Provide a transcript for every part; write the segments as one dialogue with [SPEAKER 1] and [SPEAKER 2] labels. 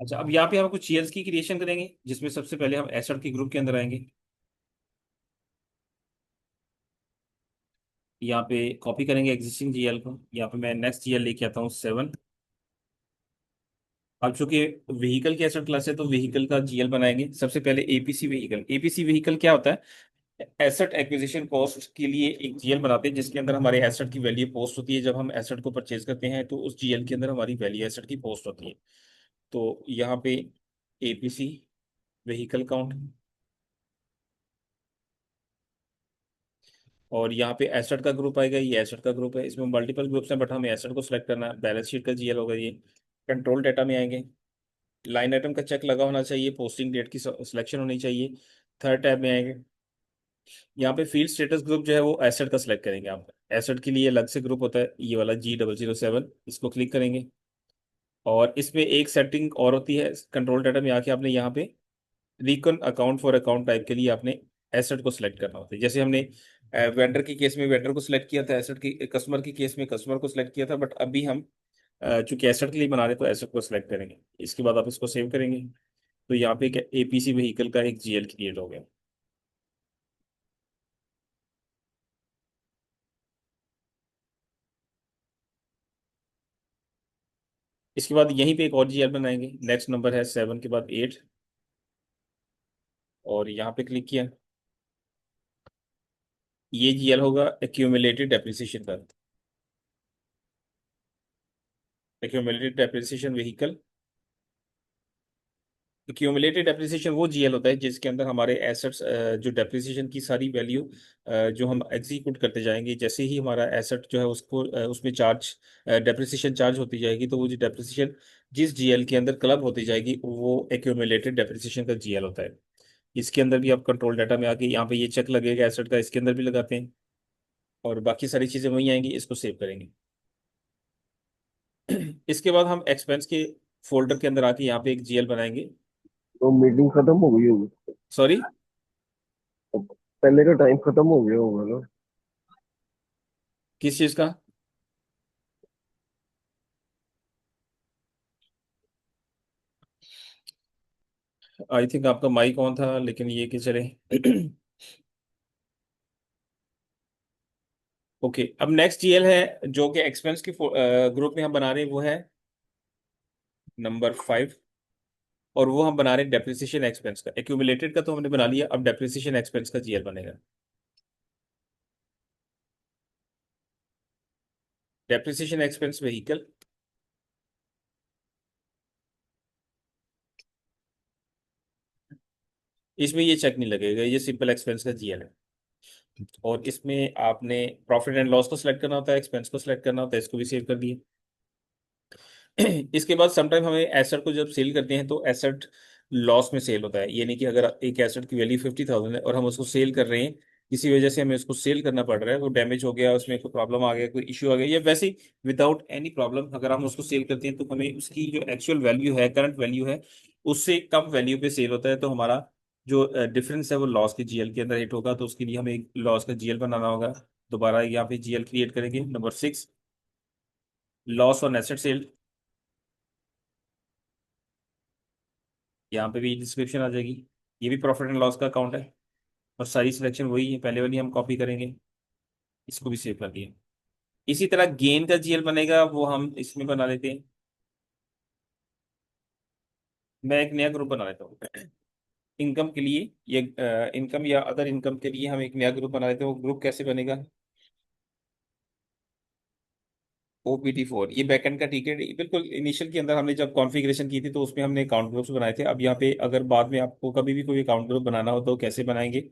[SPEAKER 1] अच्छा, अब यहाँ पे हम कुछ जीएल्स की क्रिएशन करेंगे, जिसमें सबसे पहले हम एसेट के ग्रुप के अंदर आएंगे। यहाँ पे कॉपी करेंगे एग्जिस्टिंग जीएल को। यहाँ पे मैं नेक्स्ट जीएल लेके आता हूँ 7। अब चूंकि व्हीकल की एसेट क्लास है तो व्हीकल का जीएल बनाएंगे। सबसे पहले एपीसी व्हीकल। एपीसी व्हीकल क्या होता है? एसेट एक्विजिशन कॉस्ट के लिए एक जीएल बनाते हैं, जिसके अंदर हमारे एसेट की वैल्यू पोस्ट होती है। जब हम एसेट को परचेज करते हैं तो उस जीएल के अंदर हमारी वैल्यू एसेट की पोस्ट होती है। तो यहाँ पे एपीसी व्हीकल काउंट, और यहाँ पे एसेट का ग्रुप आएगा। ये एसेट का ग्रुप है, इसमें मल्टीपल ग्रुप्स हैं बट हमें एसेट को सिलेक्ट करना है। बैलेंस शीट का जीएल होगा ये। कंट्रोल डेटा में आएंगे। लाइन आइटम का चेक लगा होना चाहिए, पोस्टिंग डेट की सिलेक्शन होनी चाहिए। थर्ड टैब में आएंगे। यहाँ पे फील्ड स्टेटस ग्रुप जो है वो एसेट का सिलेक्ट करेंगे आप। एसेट के लिए अलग से ग्रुप होता है, ये वाला G007, इसको क्लिक करेंगे। और इसमें एक सेटिंग और होती है, कंट्रोल डाटा में आके आपने यहाँ पे रिकन अकाउंट फॉर अकाउंट टाइप के लिए आपने एसेट को सिलेक्ट करना होता है। जैसे हमने वेंडर की केस में वेंडर को सिलेक्ट किया था, एसेट की कस्टमर की केस में कस्टमर को सिलेक्ट किया था, बट अभी हम चूंकि एसेट के लिए बना रहे हैं तो एसेट को सिलेक्ट करेंगे। इसके बाद आप इसको सेव करेंगे। तो यहाँ पे एक एपीसी व्हीकल का एक जीएल क्रिएट हो गया। इसके बाद यहीं पे एक और जीएल बनाएंगे। नेक्स्ट नंबर है 7 के बाद 8, और यहाँ पे क्लिक किया। ये जीएल होगा एक्यूमुलेटेड डेप्रिसिएशन का। Accumulated depreciation vehicle. Accumulated depreciation वो जीएल होता है जिसके अंदर हमारे एसेट्स, जो डेप्रिसिएशन की सारी वैल्यू जो हम एग्जीक्यूट करते जाएंगे, जैसे ही हमारा एसेट जो है उसको उसमें चार्ज डेप्रिसिएशन चार्ज होती जाएगी, तो वो जो डेप्रिसिएशन जिस जीएल के अंदर क्लब होती जाएगी वो एक्यूमुलेटेड डेप्रिसिएशन का जीएल होता है। इसके अंदर भी आप कंट्रोल डाटा में आके यहाँ पे ये चेक लगेगा एसेट का, इसके अंदर भी लगाते हैं। और बाकी सारी चीजें वहीं आएंगी, इसको सेव करेंगे। इसके बाद हम एक्सपेंस के फोल्डर के अंदर आके यहाँ पे एक जीएल बनाएंगे।
[SPEAKER 2] तो मीटिंग खत्म हो गई होगी।
[SPEAKER 1] सॉरी।
[SPEAKER 2] पहले का टाइम खत्म हो गया होगा ना।
[SPEAKER 1] किस चीज का? आई थिंक आपका माइक ऑन था, लेकिन ये कि चले। ओके, अब नेक्स्ट जीएल है जो कि एक्सपेंस के ग्रुप में हम बना रहे हैं, वो है नंबर 5। और वो हम बना रहे हैं डेप्रिसिएशन एक्सपेंस का। एक्यूमुलेटेड का तो हमने बना लिया, अब डेप्रिसिएशन एक्सपेंस का जीएल बनेगा। Depreciation expense vehicle. इसमें ये चेक नहीं लगेगा, ये सिंपल एक्सपेंस का जीएल है। और इसमें आपने प्रॉफिट एंड लॉस को सिलेक्ट करना होता है, एक्सपेंस को सिलेक्ट करना होता है, इसको भी सेव कर दिए। इसके बाद समटाइम हमें एसेट को जब सेल करते हैं तो एसेट लॉस में सेल होता है। ये नहीं कि अगर एक एसेट की वैल्यू 50,000 है और हम उसको सेल कर रहे हैं, किसी वजह से हमें उसको सेल करना पड़ रहा है, वो डैमेज हो गया, उसमें कोई प्रॉब्लम आ गया, कोई इश्यू आ गया, या वैसे ही विदाउट एनी प्रॉब्लम अगर हम उसको सेल करते हैं तो हमें उसकी जो एक्चुअल वैल्यू है, करंट वैल्यू है, उससे कम वैल्यू पे सेल होता है, तो हमारा जो डिफरेंस है वो लॉस के जीएल के अंदर हिट होगा। तो उसके लिए हमें एक लॉस का जीएल बनाना होगा। दोबारा यहाँ पे जीएल क्रिएट करेंगे, number 6, loss on asset sale. यहाँ पे भी डिस्क्रिप्शन आ जाएगी। ये भी प्रॉफिट एंड लॉस का अकाउंट है, और सारी सिलेक्शन वही है, पहले वाली हम कॉपी करेंगे। इसको भी सेव कर दिया। इसी तरह गेन का जीएल बनेगा, वो हम इसमें बना लेते हैं। मैं एक नया ग्रुप बना लेता हूँ। इनकम के लिए ये इनकम या अदर इनकम के लिए हम एक नया ग्रुप बना लेते हैं। वो ग्रुप कैसे बनेगा? OPT4, ये बैकएंड का टिकट बिल्कुल इनिशियल के अंदर हमने जब कॉन्फ़िगरेशन की थी तो उसमें हमने अकाउंट ग्रुप्स बनाए थे। अब यहाँ पे अगर बाद में आपको कभी भी कोई अकाउंट ग्रुप बनाना हो तो कैसे बनाएंगे?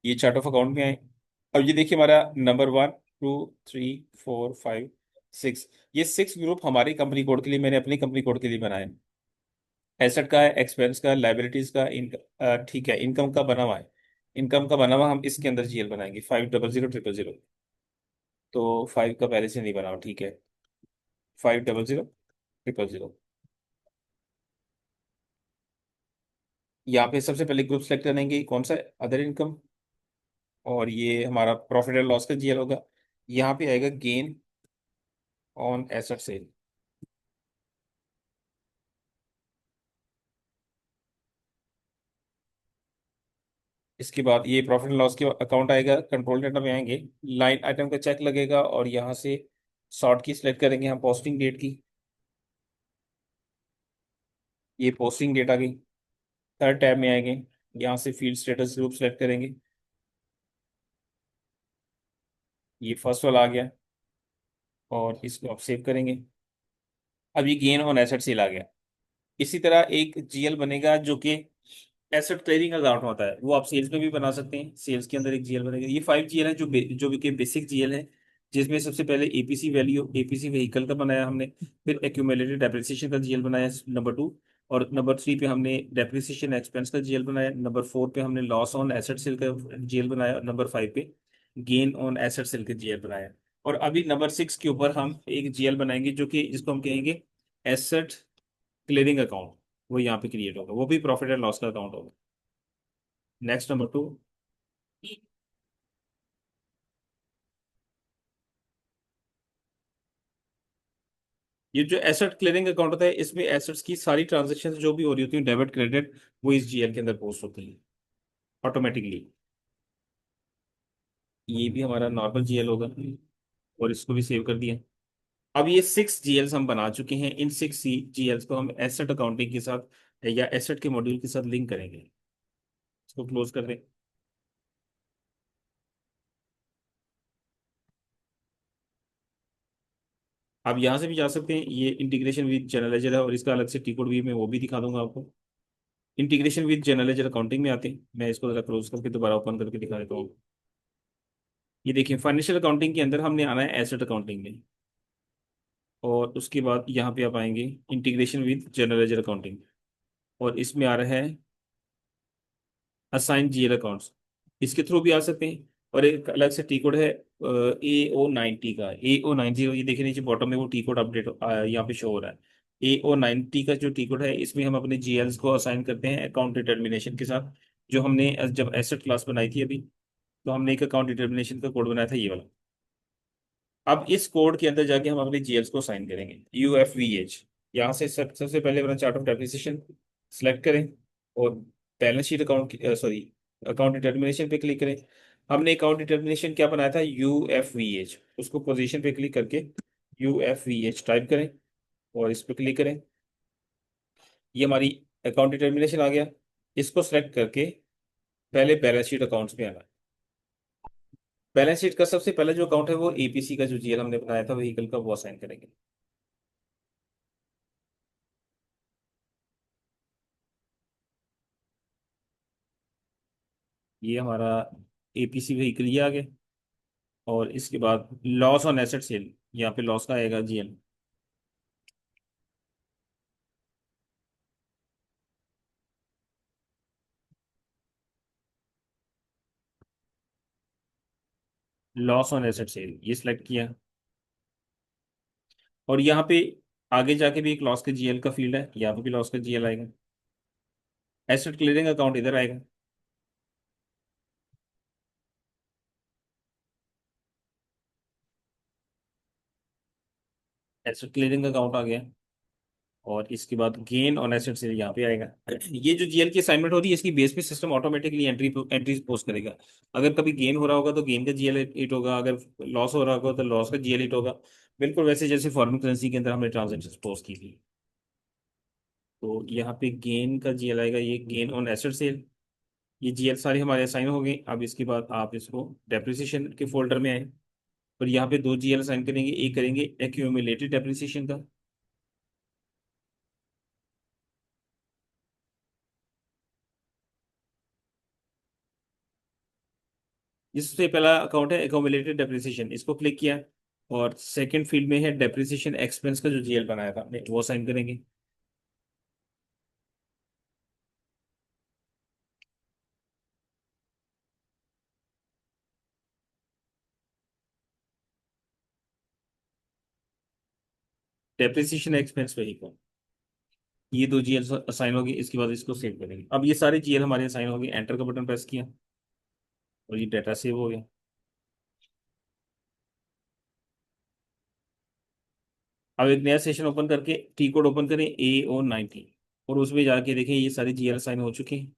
[SPEAKER 1] ये चार्ट ऑफ अकाउंट में आए। अब ये देखिए हमारा नंबर 1, 2, 3, 4, 5, 6, ये 6 ग्रुप हमारी कंपनी कोड के लिए, मैंने अपनी कंपनी कोड के लिए बनाए। एसेट का है, एक्सपेंस का, लाइबिलिटीज का, ठीक है, इनकम का बना हुआ है। इनकम का बना हुआ हम इसके अंदर जीएल बनाएंगे 50000000। तो 5 का पहले से नहीं बना हुआ, ठीक है। 500000। यहाँ पे सबसे पहले ग्रुप सेलेक्ट करेंगे कौन सा, अदर इनकम। और ये हमारा प्रॉफिट एंड लॉस का जीएल होगा। यहाँ पे आएगा गेन ऑन एसेट सेल। इसके बाद ये प्रॉफिट एंड लॉस के अकाउंट आएगा, कंट्रोल डेटा में आएंगे, लाइन आइटम का चेक लगेगा और यहाँ से सॉर्ट की सिलेक्ट करेंगे हम, पोस्टिंग डेट की। ये पोस्टिंग डेट आ गई। थर्ड टैब में आएंगे, यहाँ से फील्ड स्टेटस ग्रुप सेलेक्ट करेंगे। ये फर्स्ट वाला आ गया और इसको आप सेव करेंगे। अब ये गेन ऑन एसेट सेल आ गया। इसी तरह एक जीएल बनेगा जो कि एसेट क्लियरिंग अकाउंट होता है, वो आप सेल्स में भी बना सकते हैं। सेल्स के अंदर एक जीएल बनेगा। ये 5 जीएल है जो कि बेसिक जीएल है, जिसमें सबसे पहले एपीसी वैल्यू, एपीसी व्हीकल का बनाया हमने। फिर एक्यूमुलेटेड डेप्रिसिएशन का जीएल बनाया नंबर 2। और नंबर 3 पे हमने डेप्रिसिएशन एक्सपेंस का जीएल बनाया। नंबर 4 पे हमने लॉस ऑन एसेट सेल का जीएल बनाया। और नंबर 5 पे गेन ऑन एसेट सेल का जीएल बनाया। और अभी नंबर 6 के ऊपर हम एक जीएल बनाएंगे जो कि जिसको हम कहेंगे एसेट क्लियरिंग अकाउंट। वो यहाँ पे क्रिएट होगा, वो भी प्रॉफिट एंड लॉस का अकाउंट होगा। Next number 2। ये जो एसेट क्लियरिंग अकाउंट होता है, इसमें एसेट्स की सारी ट्रांजेक्शन जो भी हो रही होती है, डेबिट क्रेडिट, वो इस जीएल के अंदर पोस्ट होती है ऑटोमेटिकली। ये भी हमारा नॉर्मल जीएल होगा और इसको भी सेव कर दिया। अब ये 6 जीएल्स हम बना चुके हैं। इन 6 जीएल्स को हम एसेट अकाउंटिंग के साथ या एसेट के मॉड्यूल के साथ लिंक करेंगे। इसको क्लोज कर दें। आप यहाँ से भी जा सकते हैं। ये इंटीग्रेशन विद जनरल लेजर है और इसका अलग से टी कोड भी मैं वो भी दिखा दूंगा आपको। Integration with general ledger accounting में आते हैं। मैं इसको जरा क्लोज करके दोबारा ओपन करके दिखा देता हूँ। ये देखिए, फाइनेंशियल अकाउंटिंग के अंदर हमने आना है एसेट अकाउंटिंग में। और उसके बाद यहाँ पे आप आएंगे integration with general ledger accounting. और इसमें आ रहा है असाइन जीएल अकाउंट्स। इसके थ्रू भी आ सकते हैं। और एक अलग से टी कोड है AO90 का, AO90। ये देखिए नीचे बॉटम में वो टी कोड अपडेट यहाँ पे शो हो रहा है। AO90 का जो टी कोड है, इसमें हम अपने जीएल्स को असाइन करते हैं अकाउंट डिटर्मिनेशन के साथ। जो हमने जब एसेट क्लास बनाई थी अभी, तो हमने एक अकाउंट डिटर्मिनेशन का कोड बनाया था, ये वाला। अब इस कोड के अंदर जाके हम अपने जीएल्स को साइन करेंगे, UFVH। यहाँ से सबसे पहले अपना चार्ट ऑफ डेप्रिसिएशन सेलेक्ट करें और balance sheet account, sorry, account determination पे क्लिक करें। हमने अकाउंट डिटर्मिनेशन क्या बनाया था, UFVH। उसको पोजीशन पे क्लिक करके UFVH टाइप करें और इस पे क्लिक करें। ये हमारी अकाउंट डिटर्मिनेशन आ गया। इसको सेलेक्ट करके पहले बैलेंस शीट अकाउंट्स में आना है। बैलेंस शीट का सबसे पहले जो अकाउंट है वो एपीसी का जो जीएल हमने बनाया था व्हीकल का, वो असाइन करेंगे। ये हमारा एपीसी व्हीकल ये आ गया। और इसके बाद लॉस ऑन एसेट सेल, यहाँ पे लॉस का आएगा GL. Loss on asset sale ये सिलेक्ट किया। और यहाँ पे आगे जाके भी एक लॉस का जीएल का फील्ड है, यहाँ पे भी लॉस का जीएल आएगा। एसेट क्लियरिंग अकाउंट इधर आएगा। एसेट क्लियरिंग अकाउंट आ गया। और इसके बाद गेन ऑन एसेट सेल यहाँ पे आएगा। ये जो जीएल की असाइनमेंट होती है, इसकी बेस पे सिस्टम ऑटोमेटिकली एंट्रीज पोस्ट करेगा। अगर कभी गेन हो रहा होगा तो गेन का जीएल हिट होगा, अगर लॉस हो रहा होगा तो लॉस का जीएल हिट होगा। बिल्कुल वैसे जैसे फॉरेन करेंसी के अंदर हमने ट्रांजेक्शन पोस्ट की थी। तो यहाँ पे गेन का जीएल आएगा, ये गेन ऑन एसेट सेल। ये जीएल सारे हमारे असाइन हो गए। अब इसके बाद आप इसको डेप्रिसिएशन के फोल्डर में आए और यहाँ पे 2 जीएल असाइन करेंगे। एक करेंगे एक्यूमुलेटेड डेप्रिसिएशन का। इससे पहला अकाउंट है एक्यूमुलेटेड डेप्रिसिएशन, इसको क्लिक किया। और सेकंड फील्ड में है डेप्रिसिएशन एक्सपेंस का जो जीएल बनाया था हमने, वो साइन करेंगे। डेप्रिसिएशन एक्सपेंस वही को, ये 2 जीएल असाइन होगी। इसके बाद इसको सेव करेंगे। अब ये सारे जीएल हमारे असाइन हो गए। एंटर का बटन प्रेस किया और ये डाटा सेव हो गया। अब एक नया सेशन ओपन करके टी कोड ओपन करें AO90, और उसमें जाके देखें ये सारे GL साइन हो चुके हैं।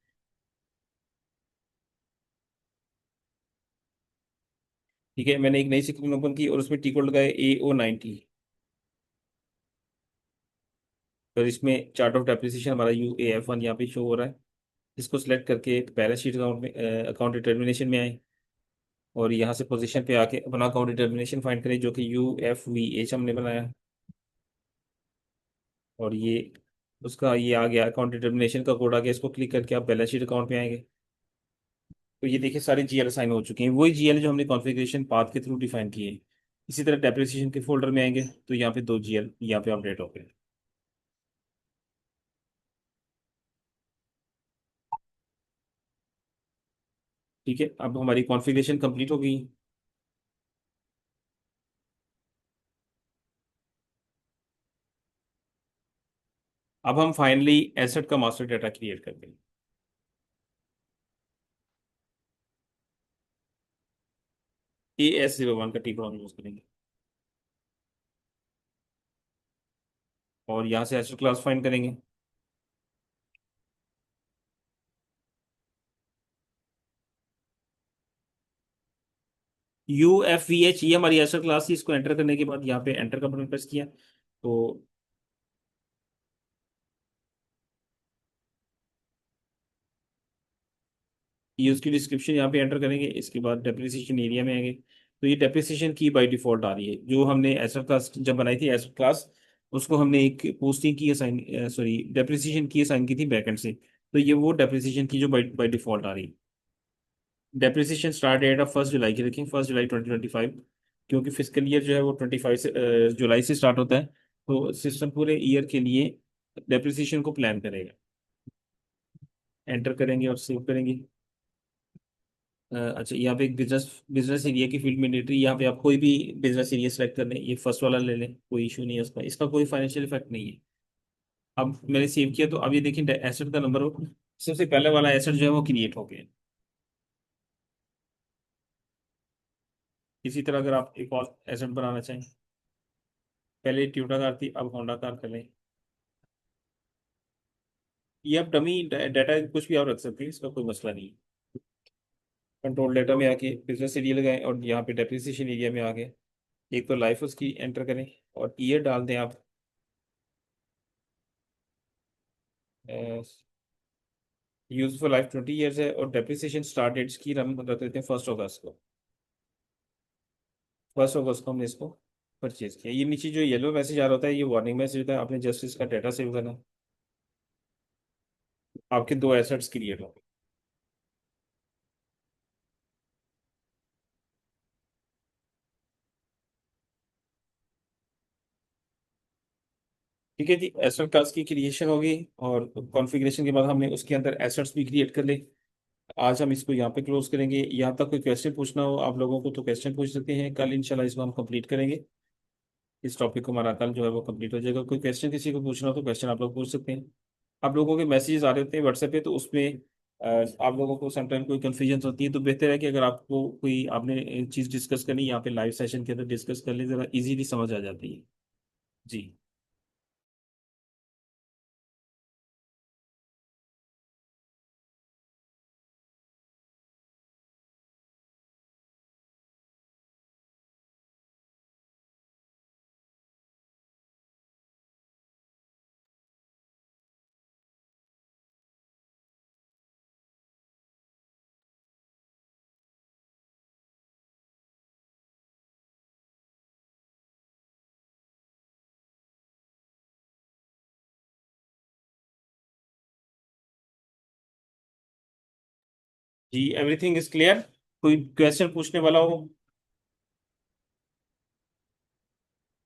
[SPEAKER 1] ठीक है, मैंने एक नई स्क्रीन ओपन की और उसमें टी कोड लगाया AO90। और इसमें चार्ट ऑफ डेप्रिसिएशन हमारा UAF1 यहाँ पे शो हो रहा है। इसको सिलेक्ट करके बैलेंस शीट अकाउंट में, अकाउंट डिटर्मिनेशन में आए, और यहाँ से पोजीशन पे आके अपना अकाउंट डिटर्मिनेशन फाइंड करें जो कि UFVH हमने बनाया। और ये उसका ये आ गया, अकाउंट डिटर्मिनेशन का कोड आ गया। इसको क्लिक करके आप बैलेंस शीट अकाउंट में आएंगे, तो ये देखिए सारे GL असाइन हो चुके हैं, वही GL जो हमने कॉन्फ़िगरेशन पाथ के थ्रू डिफाइन किए हैं। इसी तरह डेप्रिसिएशन के फोल्डर में आएंगे तो यहाँ पे 2 GL यहाँ पे अपडेट हो गए। ठीक है, अब हमारी कॉन्फ़िगरेशन कंप्लीट हो गई। अब हम फाइनली एसेट का मास्टर डाटा क्रिएट कर देंगे। AS01 का टी हम यूज करेंगे, और यहाँ से एसेट क्लास फाइंड करेंगे। UFVH ये हमारी एसेट क्लास थी। इसको एंटर करने के बाद यहाँ पे एंटर का बटन प्रेस किया तो ये उसकी डिस्क्रिप्शन यहाँ पे एंटर करेंगे। इसके बाद डेप्रिसिएशन एरिया में आएंगे, तो ये डेप्रिसिएशन की बाय डिफॉल्ट आ रही है। जो हमने एसेट क्लास जब बनाई थी एसेट क्लास, उसको हमने एक पोस्टिंग की असाइन, सॉरी डेप्रिसिएशन की असाइन की थी बैकएंड से, तो ये वो डेप्रिसिएशन की जो बाय बाय डिफॉल्ट आ रही है। डेप्रिसिएशन स्टार्ट डेट ऑफ 1 जुलाई की रखें, 1 जुलाई 2025, क्योंकि फिजिकल ईयर जो है वो 25 से जुलाई से स्टार्ट होता है। तो सिस्टम पूरे ईयर के लिए डेप्रिसिएशन को प्लान करेगा। एंटर करेंगे और सेव करेंगे। अच्छा, यहाँ पे एक बिजनेस बिजनेस एरिया की फील्ड मैंडेटरी, यहाँ पे आप कोई भी बिजनेस एरिया सेलेक्ट कर लें। ये फर्स्ट वाला ले लें, कोई इशू नहीं है उसका, इसका कोई फाइनेंशियल इफेक्ट नहीं है। अब मैंने सेव किया तो अब ये देखिए एसेट का नंबर हो, सबसे पहले वाला एसेट जो है वो क्रिएट हो गया। इसी तरह अगर आप एक और एसेट बनाना चाहें, पहले ट्यूटा कार थी, अब होंडा कार कर लें। ये आप डमी डाटा कुछ भी आप रख सकते हैं, इसका कोई मसला नहीं है। कंट्रोल डाटा में आके बिजनेस एरिया लगाएं और यहाँ पे डेप्रिसिएशन एरिया में आके एक तो लाइफ उसकी एंटर करें और ईयर डाल दें आप। यूजफुल लाइफ 20 ईयर्स है, और डेप्रिसिएशन स्टार्ट डेट्स की हम रख देते हैं 1 अगस्त को। 1 अगस्त को हमने इसको परचेज किया। ये नीचे जो येलो मैसेज आ रहा होता है ये वार्निंग मैसेज होता है, आपने जस्ट इसका डाटा सेव करना है। आपके 2 एसेट्स क्रिएट हो। ठीक है जी, एसेट क्लास की क्रिएशन होगी, और कॉन्फ़िगरेशन के बाद हमने उसके अंदर एसेट्स भी क्रिएट कर ले। आज हम इसको यहाँ पे क्लोज करेंगे। यहाँ तक कोई क्वेश्चन पूछना हो आप लोगों को तो क्वेश्चन पूछ सकते हैं। कल इंशाल्लाह इसको हम कंप्लीट करेंगे। इस टॉपिक को हमारा कल जो है वो कंप्लीट हो जाएगा। कोई क्वेश्चन किसी को पूछना हो तो क्वेश्चन आप लोग पूछ सकते हैं। आप लोगों के मैसेजेस आ रहे होते हैं व्हाट्सएप पे, तो उसमें आप लोगों को समटाइम कोई कन्फ्यूजन होती है, तो बेहतर है कि अगर आपको कोई आपने चीज़ डिस्कस करनी यहाँ पे लाइव सेशन के अंदर डिस्कस कर ले, ज़रा इजीली समझ आ जाती है। जी। जी, एवरीथिंग इज क्लियर। कोई क्वेश्चन पूछने वाला हो?